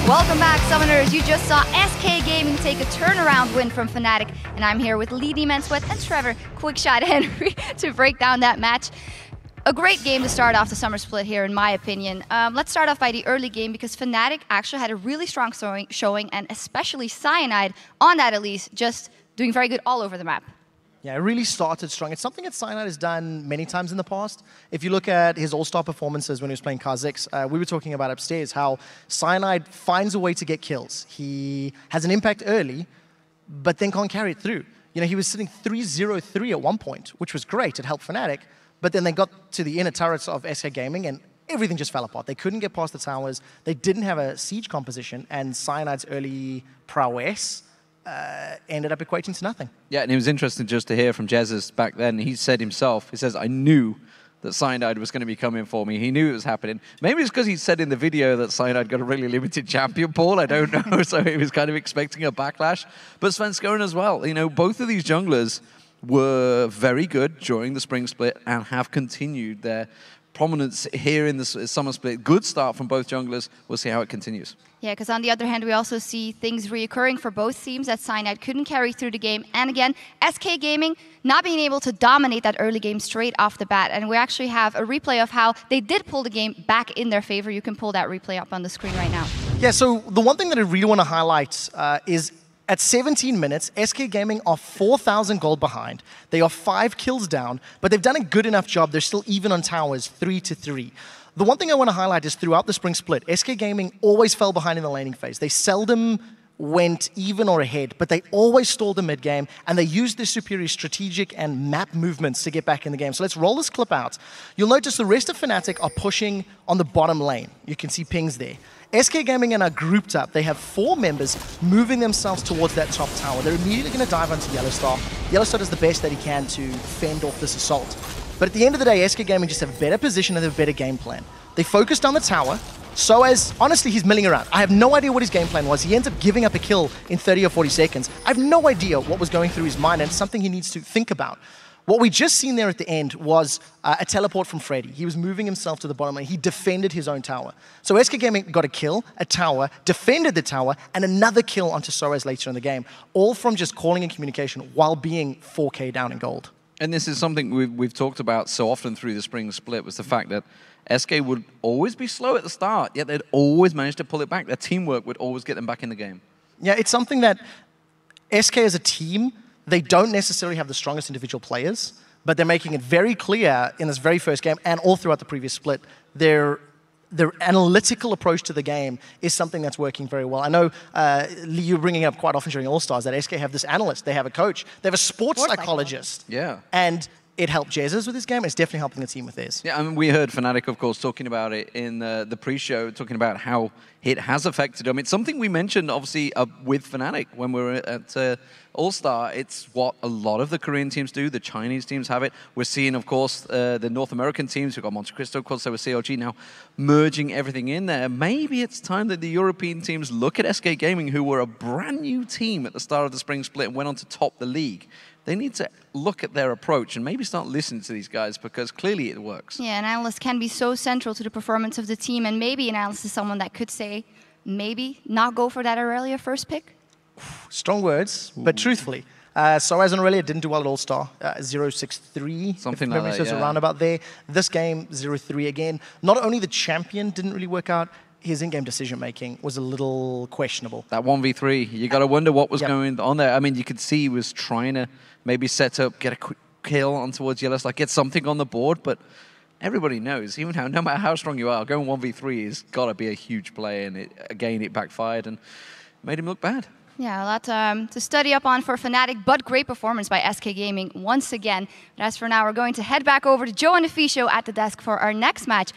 Welcome back, Summoners. You just saw SK Gaming take a turnaround win from Fnatic, and I'm here with Lee Sweat and Trevor Quickshot Henry to break down that match. A great game to start off the summer split here, in my opinion. Let's start off by the early game, because Fnatic actually had a really strong showing, and especially Cyanide on that Elise, just doing very good all over the map. Yeah, it really started strong. It's something that Cyanide has done many times in the past. If you look at his all-star performances when he was playing Kha'Zix, we were talking about upstairs how Cyanide finds a way to get kills. He has an impact early, but then can't carry it through. You know, he was sitting 3-0-3 at one point, which was great. It helped Fnatic, but then they got to the inner turrets of SK Gaming, and everything just fell apart. They couldn't get past the towers. They didn't have a siege composition, and Cyanide's early prowess ended up equating to nothing. Yeah, and it was interesting just to hear from Jesus back then. He said himself, he says, I knew that Cyanide was going to be coming for me. He knew it was happening. Maybe it's because he said in the video that Cyanide got a really limited champion pool. I don't know. So he was kind of expecting a backlash. But Svenskeren as well. You know, both of these junglers were very good during the spring split and have continued their prominence here in the summer split. Good start from both junglers. We'll see how it continues. Yeah, because on the other hand, we also see things reoccurring for both teams that Cyanide couldn't carry through the game. And again, SK Gaming not being able to dominate that early game straight off the bat. And we actually have a replay of how they did pull the game back in their favor. You can pull that replay up on the screen right now. Yeah, so the one thing that I really want to highlight is at 17 minutes, SK Gaming are 4,000 gold behind. They are 5 kills down, but they've done a good enough job. They're still even on towers, 3-3. The one thing I want to highlight is throughout the spring split, SK Gaming always fell behind in the laning phase. They seldom went even or ahead, but they always stalled the mid game, and they used their superior strategic and map movements to get back in the game. So let's roll this clip out. You'll notice the rest of Fnatic are pushing on the bottom lane. You can see pings there. SK Gaming are grouped up. They have 4 members moving themselves towards that top tower. They're immediately going to dive onto Yellowstar. Yellowstar does the best that he can to fend off this assault. But at the end of the day, SK Gaming just have a better position and they have a better game plan. They focused on the tower. So as, honestly, he's milling around. I have no idea what his game plan was. He ends up giving up a kill in 30 or 40 seconds. I have no idea what was going through his mind, and it's something he needs to think about. What we just seen there at the end was a teleport from Freddy. He was moving himself to the bottom lane. He defended his own tower. So SK Gaming got a kill, a tower, defended the tower, and another kill onto Soaz later in the game. All from just calling in communication while being 4K down in gold. And this is something we've talked about so often through the spring split, was the fact that SK would always be slow at the start, yet they'd always manage to pull it back. Their teamwork would always get them back in the game. Yeah, it's something that SK as a team, they don't necessarily have the strongest individual players, but they're making it very clear in this very first game and all throughout the previous split, their analytical approach to the game is something that's working very well. I know Lee, you're bringing up quite often during All-Stars that SK have this analyst, they have a coach, they have a sports psychologist. Yeah. And it helped Jesus with his game. It's definitely helping the team with theirs. Yeah, I mean, we heard Fnatic, of course, talking about it in the pre-show, talking about how it has affected them. It's something we mentioned, obviously, with Fnatic when we were at All-Star. It's what a lot of the Korean teams do. The Chinese teams have it. We're seeing, of course, the North American teams. We've got Monte Cristo, of course, so with CLG now merging everything in there. Maybe it's time that the European teams look at SK Gaming, who were a brand new team at the start of the spring split and went on to top the league. They need to look at their approach and maybe start listening to these guys, because clearly it works. Yeah, an analyst can be so central to the performance of the team, and maybe an analyst is someone that could say, maybe not go for that Aurelia first pick. Strong words, but truthfully. Soaz and Aurelia didn't do well at All-Star. 0-6-3, something like that, yeah. Around about there. This game, 0-3 again. Not only the champion didn't really work out, his in-game decision-making was a little questionable. That 1v3, you got to wonder what was going on there. I mean, you could see he was trying to maybe set up, get a quick kill on towards Yellowstar, get something on the board, but everybody knows, even no matter how strong you are, going 1v3 has got to be a huge play, and it backfired and made him look bad. Yeah, a lot to study up on for Fnatic, but great performance by SK Gaming once again. But as for now, we're going to head back over to Joe and the Fee Show at the desk for our next match